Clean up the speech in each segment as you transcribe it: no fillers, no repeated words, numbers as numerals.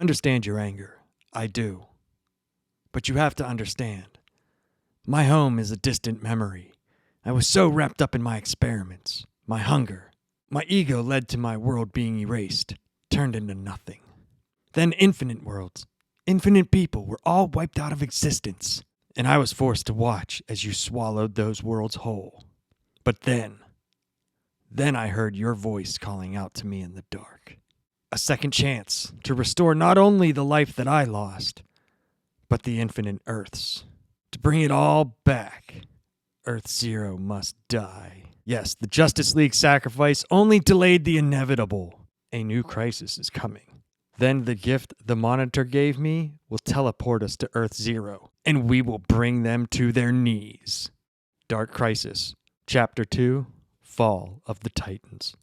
Understand your anger. I do. But you have to understand. My home is a distant memory. I was so wrapped up in my experiments, my hunger. My ego led to my world being erased, turned into nothing. Then infinite worlds, infinite people were all wiped out of existence, and I was forced to watch as you swallowed those worlds whole. But then I heard your voice calling out to me in the dark. A second chance to restore not only the life that I lost, but the infinite Earths. To bring it all back, Earth Zero must die. Yes, the Justice League sacrifice only delayed the inevitable. A new crisis is coming. Then the gift the Monitor gave me will teleport us to Earth Zero, and we will bring them to their knees. Dark Crisis, Chapter 2, Fall of the Titans.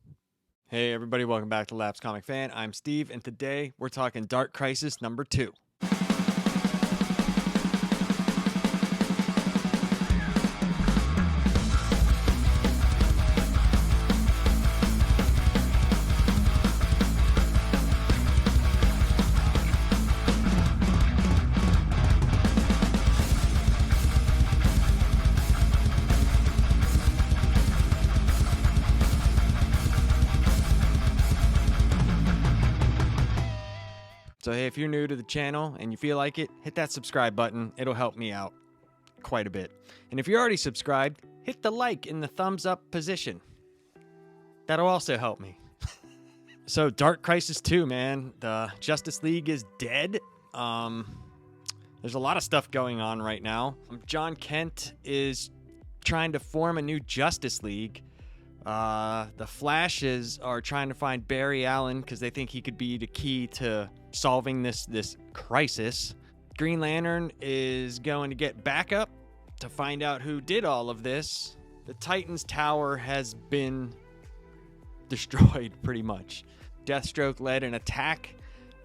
Hey everybody, welcome back to Labs Comic Fan. I'm Steve, and today we're talking Dark Crisis number 2. So hey, if you're new to the channel and you feel like it, hit that subscribe button. It'll help me out quite a bit. And if you're already subscribed, hit the like in the thumbs up position. That'll also help me. So Dark Crisis 2, man. The Justice League is dead. There's a lot of stuff going on right now. Jon Kent is trying to form a new Justice League. The Flashes are trying to find Barry Allen because they think he could be the key to solving this crisis. Green Lantern is going to get backup to find out who did all of this. The Titans Tower has been destroyed pretty much. Deathstroke led an attack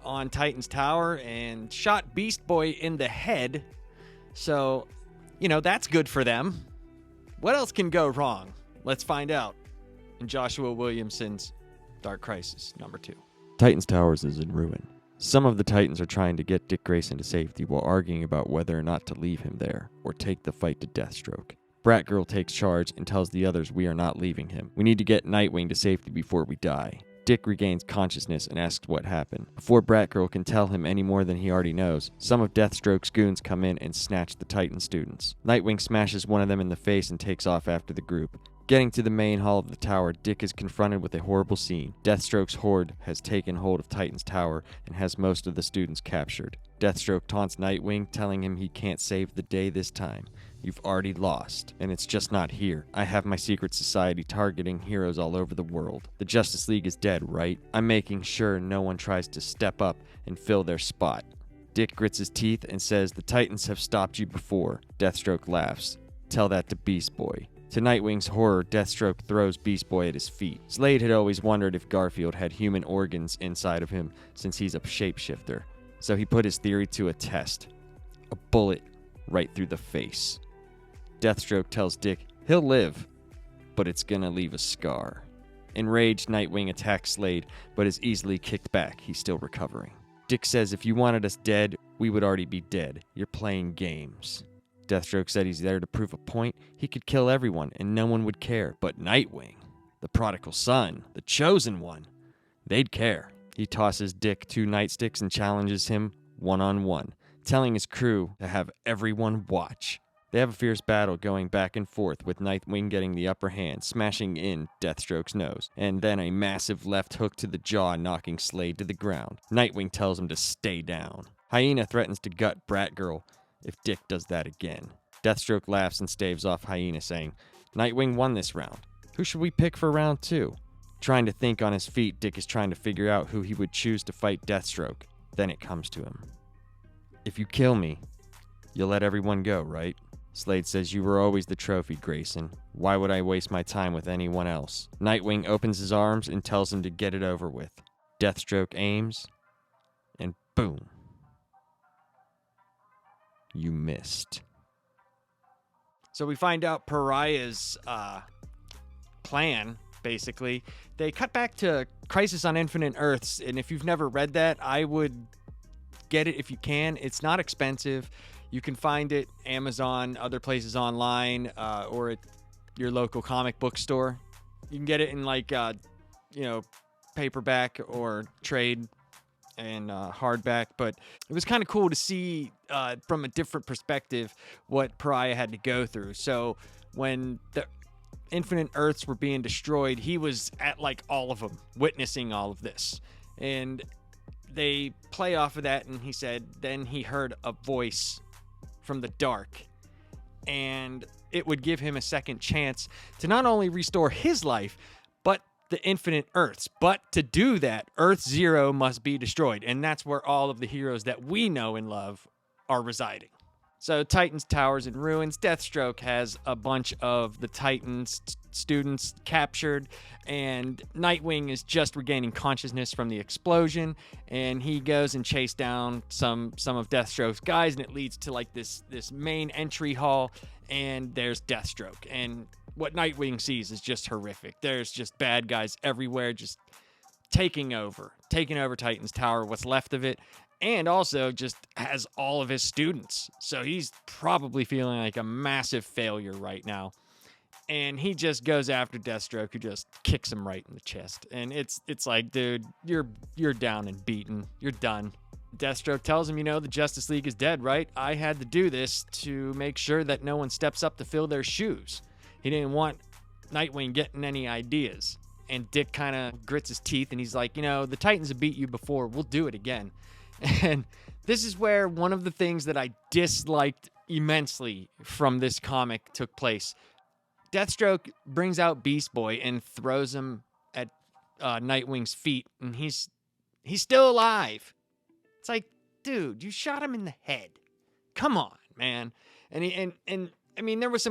on Titans Tower and shot Beast Boy in the head. So, that's good for them. What else can go wrong? Let's find out in Joshua Williamson's Dark Crisis number 2. Titans Towers is in ruin. Some of the Titans are trying to get Dick Grayson to safety while arguing about whether or not to leave him there or take the fight to Deathstroke. Batgirl takes charge and tells the others we are not leaving him. We need to get Nightwing to safety before we die. Dick regains consciousness and asks what happened. Before Batgirl can tell him any more than he already knows, some of Deathstroke's goons come in and snatch the Titan students. Nightwing smashes one of them in the face and takes off after the group. Getting to the main hall of the tower, Dick is confronted with a horrible scene. Deathstroke's horde has taken hold of Titan's tower and has most of the students captured. Deathstroke taunts Nightwing, telling him he can't save the day this time. You've already lost, and it's just not here. I have my secret society targeting heroes all over the world. The Justice League is dead, right? I'm making sure no one tries to step up and fill their spot. Dick grits his teeth and says the Titans have stopped you before. Deathstroke laughs. Tell that to Beast Boy. To Nightwing's horror, Deathstroke throws Beast Boy at his feet. Slade had always wondered if Garfield had human organs inside of him since he's a shapeshifter. So he put his theory to a test. A bullet right through the face. Deathstroke tells Dick he'll live, but it's gonna leave a scar. Enraged, Nightwing attacks Slade, but is easily kicked back. He's still recovering. Dick says if you wanted us dead, we would already be dead. You're playing games. Deathstroke said he's there to prove a point. He could kill everyone, and no one would care. But Nightwing, the prodigal son, the chosen one, they'd care. He tosses Dick 2 nightsticks and challenges him one-on-one, telling his crew to have everyone watch. They have a fierce battle going back and forth, with Nightwing getting the upper hand, smashing in Deathstroke's nose, and then a massive left hook to the jaw, knocking Slade to the ground. Nightwing tells him to stay down. Hyena threatens to gut Batgirl if Dick does that again. Deathstroke laughs and staves off Hyena, saying, Nightwing won this round. Who should we pick for round 2? Trying to think on his feet, Dick is trying to figure out who he would choose to fight Deathstroke. Then it comes to him. If you kill me, you'll let everyone go, right? Slade says you were always the trophy, Grayson. Why would I waste my time with anyone else? Nightwing opens his arms and tells him to get it over with. Deathstroke aims, and boom. You missed. So we find out Pariah's plan, basically. They cut back to Crisis on Infinite Earths, and if you've never read that, I would get it if you can. It's not expensive. You can find it Amazon, other places online, or at your local comic book store. You can get it in like, paperback or trade and hardback. But it was kind of cool to see from a different perspective what Pariah had to go through. So when the Infinite Earths were being destroyed, he was at like all of them, witnessing all of this. And they play off of that, and he said then he heard a voice from the dark, and it would give him a second chance to not only restore his life, but the Infinite Earths. But to do that, Earth Zero must be destroyed, and that's where all of the heroes that we know and love are residing. So Titans Towers in ruins. Deathstroke has a bunch of the Titans students captured, and Nightwing is just regaining consciousness from the explosion, and he goes and chases down some of Deathstroke's guys, and it leads to like this main entry hall, and there's Deathstroke, and what Nightwing sees is just horrific. There's just bad guys everywhere, just taking over Titans Tower, what's left of it. And also just has all of his students. So he's probably feeling like a massive failure right now. And he just goes after Deathstroke, who just kicks him right in the chest. And it's like, dude, you're down and beaten. You're done. Deathstroke tells him, the Justice League is dead, right? I had to do this to make sure that no one steps up to fill their shoes. He didn't want Nightwing getting any ideas. And Dick kind of grits his teeth, and he's like, the Titans have beat you before. We'll do it again. And this is where one of the things that I disliked immensely from this comic took place. Deathstroke brings out Beast Boy and throws him at Nightwing's feet, and he's still alive. It's like, dude, you shot him in the head. Come on, man. And I mean, there was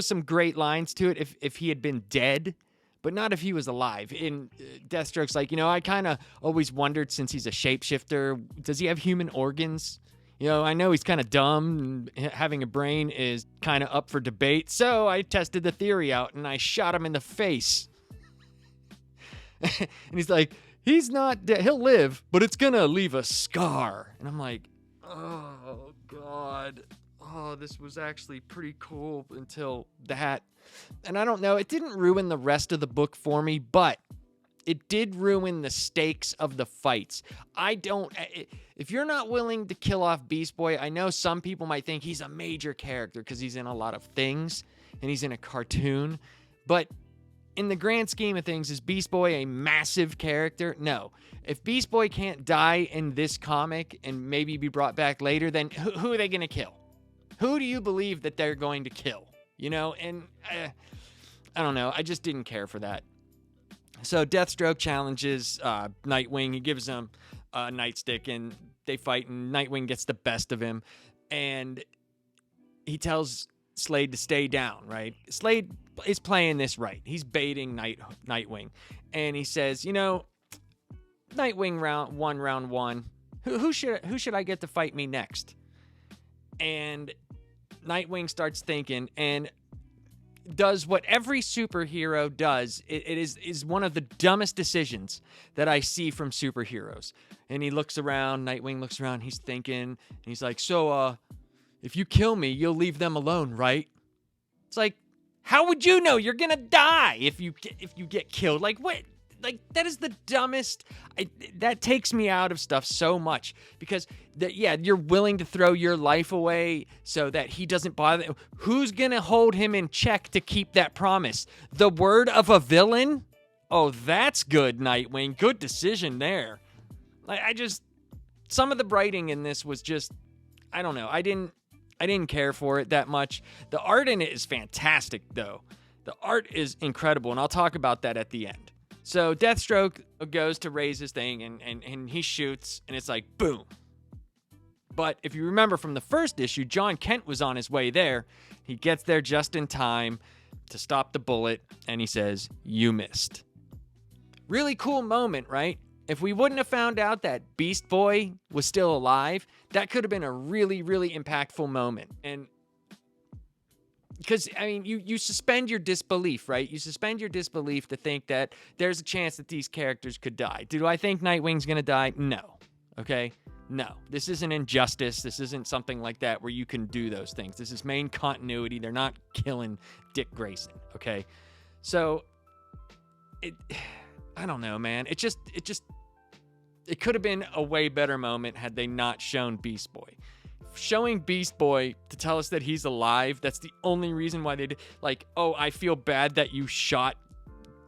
some great lines to it if he had been dead. But not if he was alive. In Deathstroke's like, I kind of always wondered, since he's a shapeshifter, does he have human organs? I know he's kind of dumb, and having a brain is kind of up for debate. So I tested the theory out, and I shot him in the face. And he's like, he's not dead. He'll live, but it's going to leave a scar. And I'm like, oh, God. Oh, this was actually pretty cool until that. And I don't know, it didn't ruin the rest of the book for me, but it did ruin the stakes of the fights. If you're not willing to kill off Beast Boy, I know some people might think he's a major character because he's in a lot of things and he's in a cartoon, but in the grand scheme of things, is Beast Boy a massive character? No. If Beast Boy can't die in this comic and maybe be brought back later, then who are they going to kill? Who do you believe that they're going to kill? And I don't know. I just didn't care for that. So Deathstroke challenges Nightwing. He gives him a nightstick, and they fight, and Nightwing gets the best of him. And he tells Slade to stay down, right? Slade is playing this right. He's baiting Nightwing. And he says, Nightwing round one. Who should I get to fight me next? And Nightwing starts thinking and does what every superhero does. It is one of the dumbest decisions that I see from superheroes. And he looks around, Nightwing looks around, he's thinking, and he's like, so, if you kill me, you'll leave them alone, right? It's like, how would you know you're gonna die if you get killed? Like, what? Like, that is the dumbest. That takes me out of stuff so much, because you're willing to throw your life away so that he doesn't bother. Who's gonna hold him in check to keep that promise? The word of a villain? Oh, that's good, Nightwing. Good decision there. Some of the writing in this was just, I don't know. I didn't care for it that much. The art in it is fantastic, though. The art is incredible, and I'll talk about that at the end. So Deathstroke goes to raise his thing, and he shoots, and it's like, boom. But if you remember from the first issue, Jon Kent was on his way there. He gets there just in time to stop the bullet, and he says, you missed. Really cool moment, right? If we wouldn't have found out that Beast Boy was still alive, that could have been a really, really impactful moment. And because, I mean, you suspend your disbelief, right? You suspend your disbelief to think that there's a chance that these characters could die. Do I think Nightwing's going to die? No. Okay? No, this isn't Injustice. This isn't something like that where you can do those things. This is main continuity. They're not killing Dick Grayson, okay? So, I don't know, man. It could have been a way better moment had they not shown Beast Boy. Showing Beast Boy to tell us that he's alive, that's the only reason why they did. Like, oh, I feel bad that you shot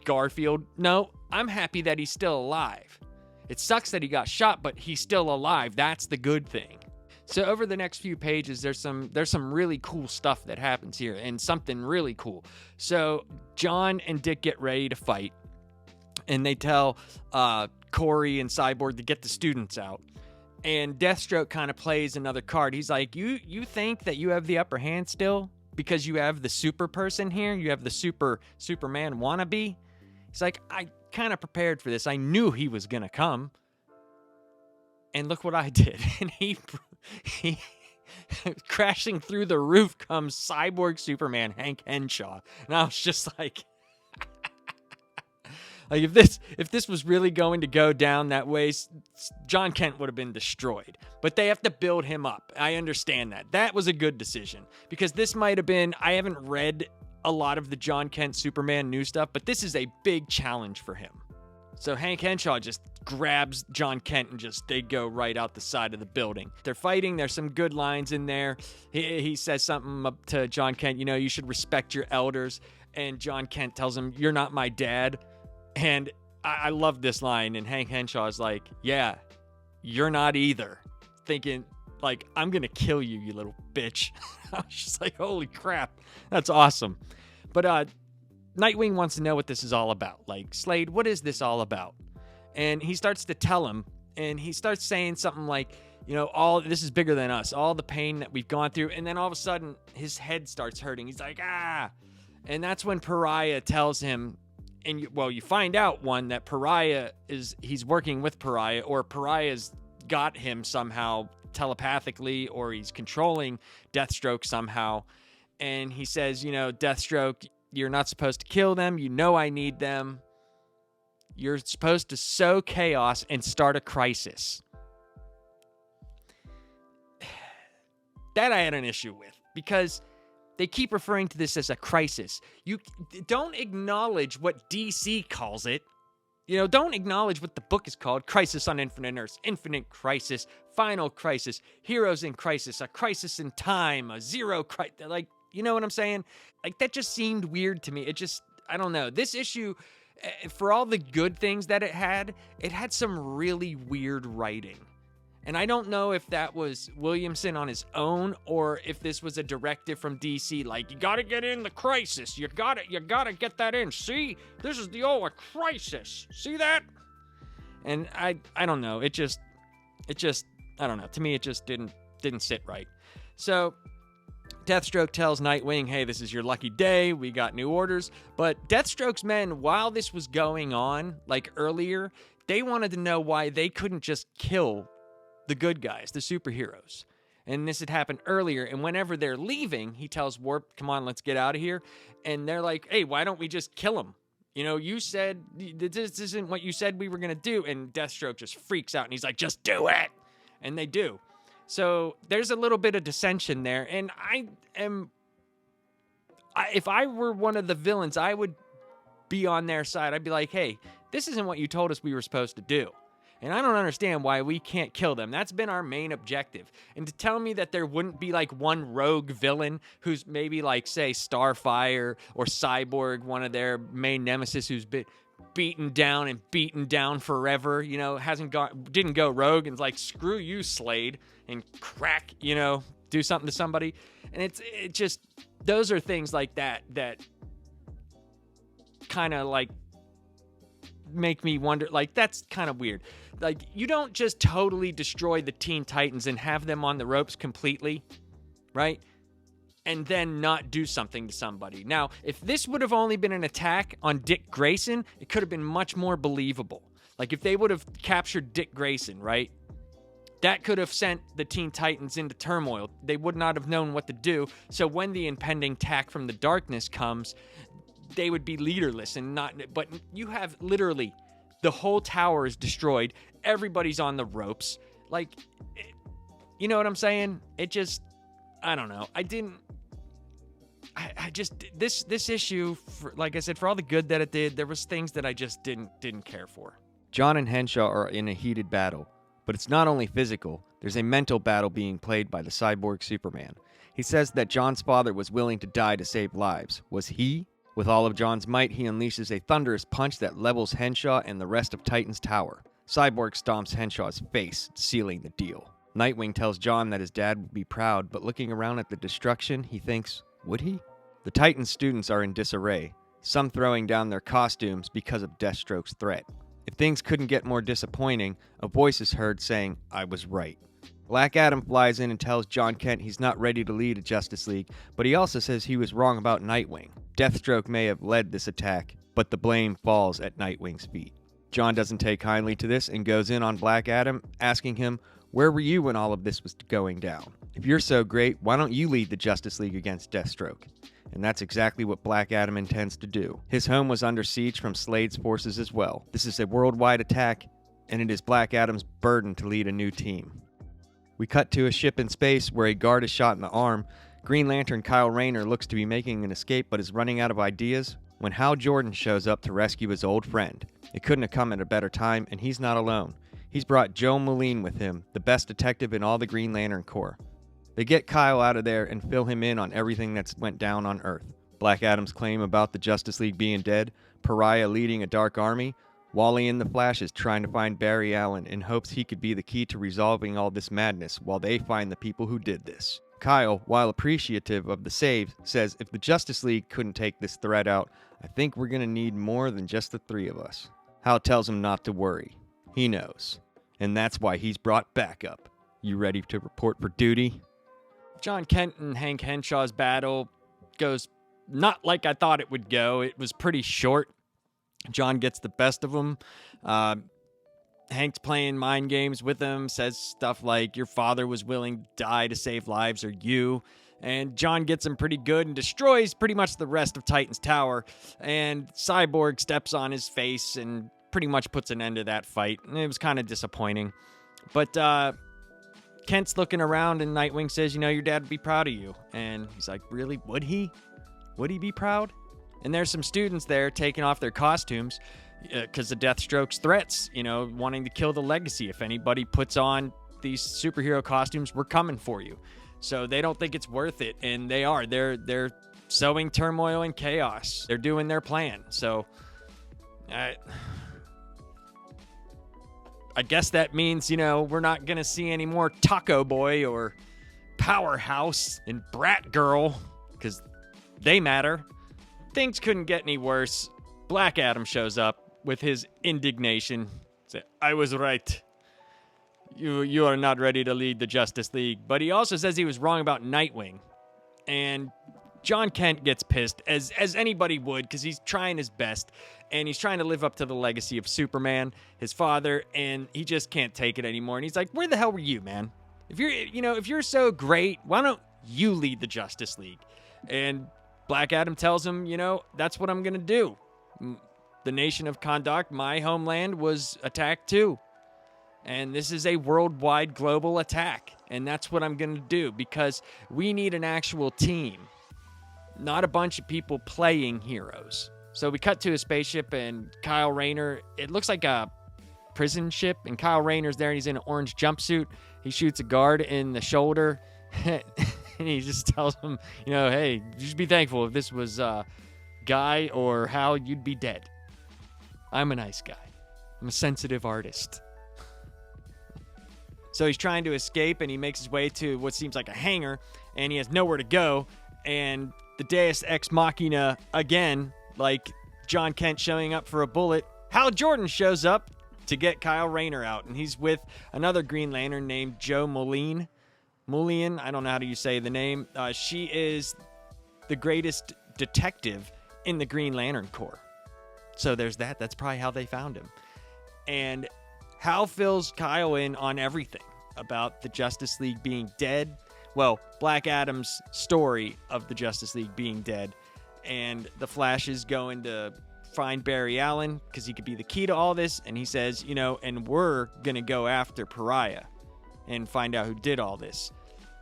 Garfield. No, I'm happy that he's still alive. It sucks that he got shot, but he's still alive. That's the good thing. So over the next few pages, there's some really cool stuff that happens here, and something really cool. So John and Dick get ready to fight, and they tell Corey and Cyborg to get the students out. And Deathstroke kind of plays another card. He's like, you think that you have the upper hand still because you have the super person here? You have the Superman wannabe? He's like, I kind of prepared for this. I knew he was going to come. And look what I did. And he crashing through the roof comes Cyborg Superman Hank Henshaw. And I was just like, like if this was really going to go down that way, Jon Kent would have been destroyed. But they have to build him up. I understand that. That was a good decision. Because this might have been, I haven't read a lot of the Jon Kent Superman new stuff, but this is a big challenge for him. So Hank Henshaw just grabs Jon Kent and they go right out the side of the building. They're fighting. There's some good lines in there. He says something up to Jon Kent, you should respect your elders. And Jon Kent tells him, you're not my dad. And I love this line. And Hank Henshaw is like, yeah, you're not either. Thinking, like, I'm going to kill you, you little bitch. I was just like, holy crap. That's awesome. But Nightwing wants to know what this is all about. Like, Slade, what is this all about? And he starts to tell him, and he starts saying something like, all this is bigger than us, all the pain that we've gone through. And then all of a sudden, his head starts hurting. He's like, ah. And that's when Pariah tells him, and you find out, that Pariah he's working with Pariah, or Pariah's got him somehow telepathically, or he's controlling Deathstroke somehow. And he says, Deathstroke, you're not supposed to kill them. I need them. You're supposed to sow chaos and start a crisis. That I had an issue with, because they keep referring to this as a crisis. You don't acknowledge what DC calls it. Don't acknowledge what the book is called. Crisis on Infinite Earths, Infinite Crisis, Final Crisis, Heroes in Crisis, a crisis in time, a zero crisis. Like, you know what I'm saying? Like, that just seemed weird to me. I don't know. This issue, for all the good things that it had some really weird writing. And I don't know if that was Williamson on his own, or if this was a directive from DC. Like, you gotta get in the crisis. You gotta get that in. See? This is the old crisis. See that? And I don't know. It just, I don't know. To me, it just didn't sit right. So Deathstroke tells Nightwing, hey, this is your lucky day. We got new orders. But Deathstroke's men, while this was going on, like earlier, they wanted to know why they couldn't just kill the good guys, the superheroes. And this had happened earlier. And whenever they're leaving, he tells Warp, come on, let's get out of here. And they're like, hey, why don't we just kill him? You said this isn't what you said we were going to do. And Deathstroke just freaks out and he's like, just do it. And they do. So there's a little bit of dissension there. And if I were one of the villains, I would be on their side. I'd be like, hey, this isn't what you told us we were supposed to do. And I don't understand why we can't kill them. That's been our main objective. And to tell me that there wouldn't be like one rogue villain who's maybe like, say, Starfire or Cyborg, one of their main nemesis who's been beaten down forever, didn't go rogue and like, screw you, Slade, and crack, do something to somebody. And it just, those are things like that kind of like make me wonder, like, that's kind of weird. Like, you don't just totally destroy the Teen Titans and have them on the ropes completely, right? And then not do something to somebody. Now, if this would have only been an attack on Dick Grayson, it could have been much more believable. Like, if they would have captured Dick Grayson, right? That could have sent the Teen Titans into turmoil. They would not have known what to do. So when the impending attack from the darkness comes, they would be leaderless and not. But you have literally the whole tower is destroyed. Everybody's on the ropes. Like, you know what I'm saying? It just, I don't know. I just, this issue, like I said, for all the good that it did, there was things that I just didn't care for. Jon and Henshaw are in a heated battle, but it's not only physical. There's a mental battle being played by the cyborg Superman. He says that Jon's father was willing to die to save lives. Was he? With all of Jon's might, he unleashes a thunderous punch that levels Henshaw and the rest of Titan's tower. Cyborg stomps Henshaw's face, sealing the deal. Nightwing tells Jon that his dad would be proud, but looking around at the destruction, he thinks, would he? The Titan students are in disarray, some throwing down their costumes because of Deathstroke's threat. If things couldn't get more disappointing, a voice is heard saying, I was right. Black Adam flies in and tells Jon Kent he's not ready to lead a Justice League, but he also says he was wrong about Nightwing. Deathstroke may have led this attack, but the blame falls at Nightwing's feet. Jon doesn't take kindly to this and goes in on Black Adam, asking him, where were you when all of this was going down? If you're so great, why don't you lead the Justice League against Deathstroke? And that's exactly what Black Adam intends to do. His home was under siege from Slade's forces as well. This is a worldwide attack, and it is Black Adam's burden to lead a new team. We cut to a ship in space where a guard is shot in the arm. Green Lantern Kyle Rayner looks to be making an escape but is running out of ideas when Hal Jordan shows up to rescue his old friend. It couldn't have come at a better time, and he's not alone. He's brought Joe Moline with him, the best detective in all the Green Lantern Corps. They get Kyle out of there and fill him in on everything that's went down on Earth. Black Adam's claim about the Justice League being dead, Pariah leading a dark army, Wally in the Flash is trying to find Barry Allen in hopes he could be the key to resolving all this madness while they find the people who did this. Kyle, while appreciative of the save, says if the Justice League couldn't take this threat out, I think we're going to need more than just the three of us. Hal tells him not to worry. He knows. And that's why he's brought backup. You ready to report for duty? Jon Kent and Hank Henshaw's battle goes not like I thought it would go. It was pretty short. Jon gets the best of him. Hank's playing mind games with him, says stuff like, your father was willing to die to save lives, or you. And Jon gets him pretty good and destroys pretty much the rest of Titan's tower. And Cyborg steps on his face and pretty much puts an end to that fight. And it was kind of disappointing. But Kent's looking around and Nightwing says, your dad would be proud of you. And he's like, really? Would he? Would he be proud? And there's some students there taking off their costumes because of Deathstroke's threats, wanting to kill the legacy. If anybody puts on these superhero costumes, we're coming for you. So they don't think it's worth it, and they are. They're sowing turmoil and chaos. They're doing their plan. So I guess that means, we're not going to see any more Taco Boy or Powerhouse and Brat Girl because they matter. Things couldn't get any worse. Black Adam shows up with his indignation. Say, I was right. You are not ready to lead the Justice League. But he also says he was wrong about Nightwing. And Jon Kent gets pissed, as anybody would, because he's trying his best. And he's trying to live up to the legacy of Superman, his father, and he just can't take it anymore. And he's like, where the hell were you, man? If you're so great, why don't you lead the Justice League? And Black Adam tells him, that's what I'm going to do. The nation of Kahndaq, my homeland, was attacked too. And this is a worldwide global attack. And that's what I'm going to do because we need an actual team, not a bunch of people playing heroes. So we cut to a spaceship and Kyle Rayner, it looks like a prison ship, and Kyle Rayner's there and he's in an orange jumpsuit. He shoots a guard in the shoulder. And he just tells him, hey, just be thankful if this was Guy or Hal, you'd be dead. I'm a nice guy. I'm a sensitive artist. So he's trying to escape, and he makes his way to what seems like a hangar, and he has nowhere to go. And the Deus Ex Machina, again, like Jon Kent showing up for a bullet, Hal Jordan shows up to get Kyle Rayner out, and he's with another Green Lantern named Joe Moline. Mullion, I don't know how do you say the name. She is the greatest detective in the Green Lantern Corps. So there's that. That's probably how they found him. And Hal fills Kyle in on everything about the Justice League being dead. Well, Black Adam's story of the Justice League being dead. And the Flash is going to find Barry Allen because he could be the key to all this. And he says, and we're going to go after Pariah. and find out who did all this.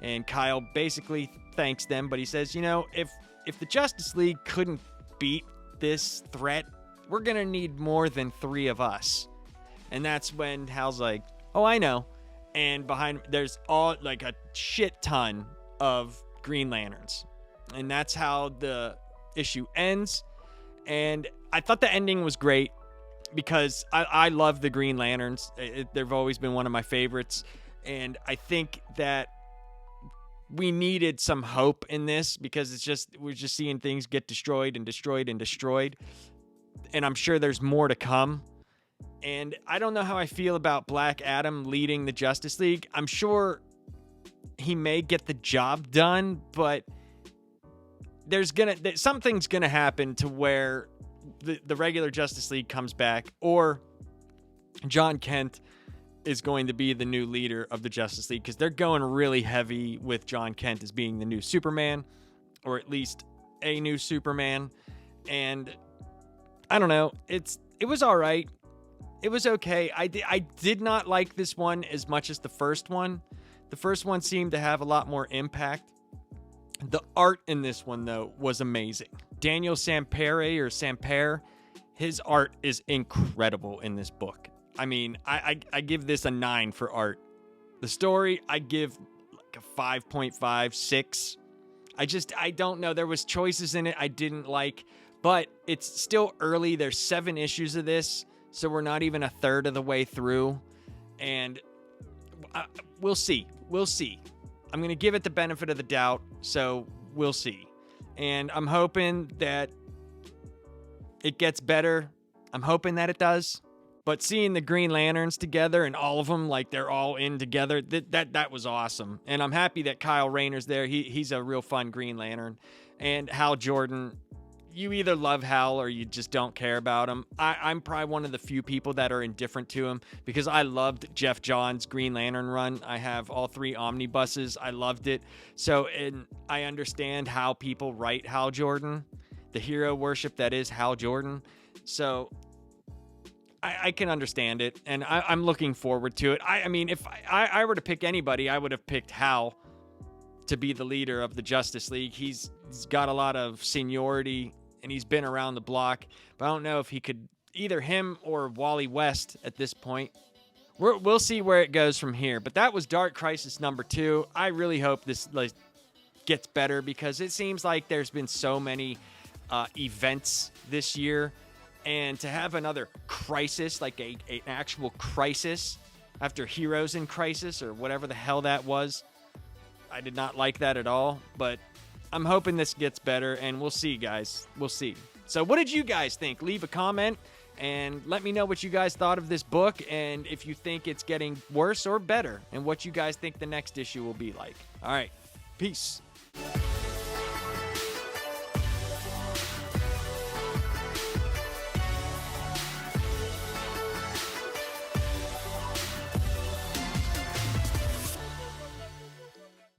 And Kyle basically thanks them, but he says, if the Justice League couldn't beat this threat, we're going to need more than 3 of us. And that's when Hal's like, oh, I know. And behind there's all like a shit ton of Green Lanterns. And that's how the issue ends. And I thought the ending was great because I love the Green Lanterns. They've always been one of my favorites. And I think that we needed some hope in this because we're just seeing things get destroyed and destroyed and destroyed. And I'm sure there's more to come. And I don't know how I feel about Black Adam leading the Justice League. I'm sure he may get the job done, but something's gonna happen to where the regular Justice League comes back, or Jon Kent is going to be the new leader of the Justice League, because they're going really heavy with Jon Kent as being the new Superman, or at least a new Superman. And I don't know, it was all right. It was okay. I did not like this one as much as the first one. The first one seemed to have a lot more impact. The art in this one, though, was amazing. Daniel Sampere, his art is incredible in this book. I mean, I give this a 9 for art. The story, I give like a 5.5, 6. I don't know. There was choices in it I didn't like, but it's still early. There's 7 issues of this, so we're not even a third of the way through. And we'll see. We'll see. I'm going to give it the benefit of the doubt, so we'll see. And I'm hoping that it gets better. I'm hoping that it does. But seeing the Green Lanterns together and all of them, like they're all in together, that was awesome. And I'm happy that Kyle Rayner's there. He's a real fun Green Lantern. And Hal Jordan, you either love Hal or you just don't care about him. I'm probably one of the few people that are indifferent to him because I loved Jeff Johns' Green Lantern run. I have all 3 omnibuses. I loved it. So, and I understand how people write Hal Jordan, the hero worship that is Hal Jordan. So I can understand it, and I'm looking forward to it. I mean, if I were to pick anybody, I would have picked Hal to be the leader of the Justice League. He's got a lot of seniority, and he's been around the block, but I don't know if he could, either him or Wally West at this point. We'll see where it goes from here, but that was Dark Crisis number 2. I really hope this gets better because it seems like there's been so many events this year. And to have another crisis, like an actual crisis after Heroes in Crisis or whatever the hell that was, I did not like that at all. But I'm hoping this gets better, and we'll see, guys. We'll see. So what did you guys think? Leave a comment and let me know what you guys thought of this book and if you think it's getting worse or better and what you guys think the next issue will be like. All right. Peace.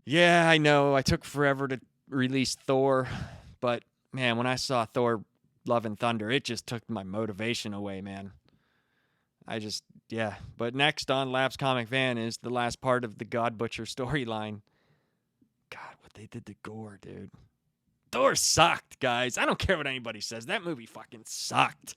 Yeah, I know. I took forever to release Thor, but man, when I saw Thor Love and Thunder, it just took my motivation away, man. But next on Labs Comic Van is the last part of the God Butcher storyline. God, what they did to Gore, dude. Thor sucked, guys. I don't care what anybody says. That movie fucking sucked.